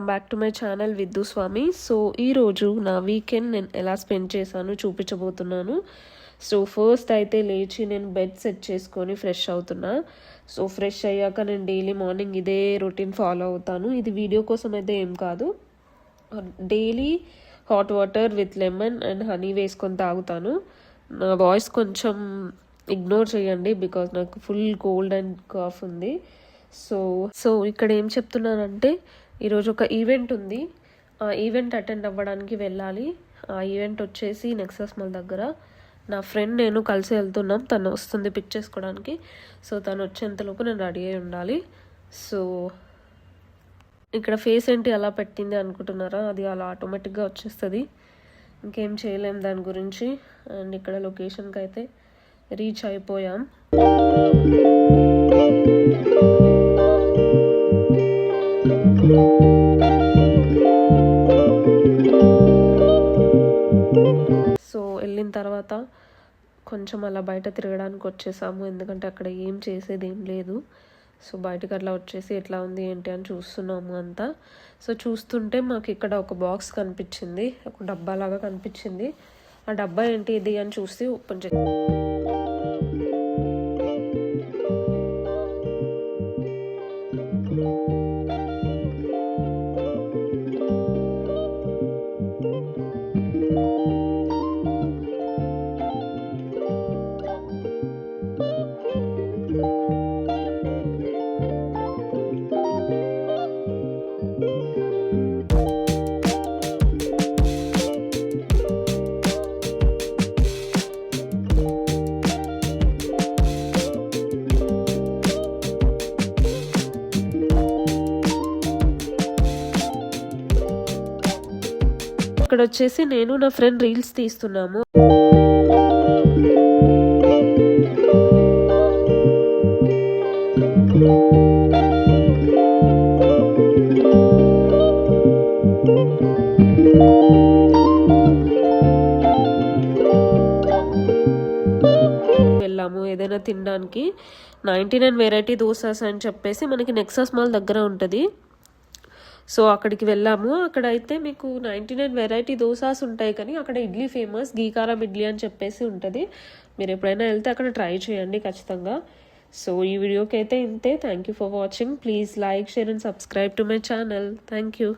Welcome back to my channel Viddu Swamy. So ఈరోజు నా weekend నేను ఎలా స్పెండ్ చేశాను చూపించబోతున్నాను. సో ఫస్ట్ అయితే లేచి నేను బెడ్ సెట్ చేసుకొని ఫ్రెష్ అవుతున్నా. సో ఫ్రెష్ అయ్యాక నేను డైలీ మార్నింగ్ ఇదే రొటీన్ ఫాలో అవుతాను. ఇది వీడియో కోసం అయితే ఏం కాదు, daily hot water with lemon and honey వేసుకొని తాగుతాను. నా వాయిస్ కొంచెం ఇగ్నోర్ చేయండి బికాజ్ నాకు ఫుల్ కోల్డ్ అండ్ కాఫ్ ఉంది. సో ఇక్కడ ఏం చెప్తున్నానంటే ఈరోజు ఒక ఈవెంట్ ఉంది. ఆ ఈవెంట్ అటెండ్ అవ్వడానికి వెళ్ళాలి. ఆ ఈవెంట్ వచ్చేసి నెక్సస్ మాల్ దగ్గర. నా ఫ్రెండ్ నేను కలిసి వెళ్తున్నాం. తను వస్తుంది పిక్ చేసుకోవడానికి. సో తను వచ్చేంతలోపు నేను రెడీ అయి ఉండాలి. సో ఇక్కడ ఫేస్ ఏంటి అలా పెట్టింది అనుకుంటున్నారా? అది అలా ఆటోమేటిక్గా వచ్చేస్తుంది, ఇంకేం చేయలేం దాని గురించి. అండ్ ఇక్కడ లొకేషన్కి అయితే రీచ్ అయిపోయాం. సో వెళ్ళిన తర్వాత కొంచెం అలా బయట తిరగడానికి వచ్చేసాము, ఎందుకంటే అక్కడ ఏం చేసేది ఏం లేదు. సో బయటకు అట్లా వచ్చేసి ఎట్లా ఉంది ఏంటి అని చూస్తున్నాము అంతా. సో చూస్తుంటే మాకు ఇక్కడ ఒక బాక్స్ కనిపించింది, ఒక డబ్బా లాగా కనిపించింది. ఆ డబ్బా ఏంటి ఇది అని చూసి ఓపెన్ చేసి ఇక్కడ వచ్చేసి నేను నా ఫ్రెండ్ రీల్స్ తీస్తున్నాము. వెళ్ళాము ఏదైనా తినడానికి. 99 వెరైటీ దోసాస్ అని చెప్పేసి మనకి నెక్సస్ మాల్ దగ్గర ఉంటుంది. సో అక్కడికి వెళ్ళాము. అక్కడ అయితే మీకు 99 వెరైటీ దోసాస్ ఉంటాయి, కానీ అక్కడ ఇడ్లీ ఫేమస్, గీకారం ఇడ్లీ అని చెప్పేసి ఉంటుంది. మీరు ఎప్పుడైనా వెళ్తే అక్కడ ట్రై చేయండి ఖచ్చితంగా. సో ఈ వీడియోకి అయితే ఇంతే. Thank you for watching. Please like, share and subscribe to my channel. Thank you.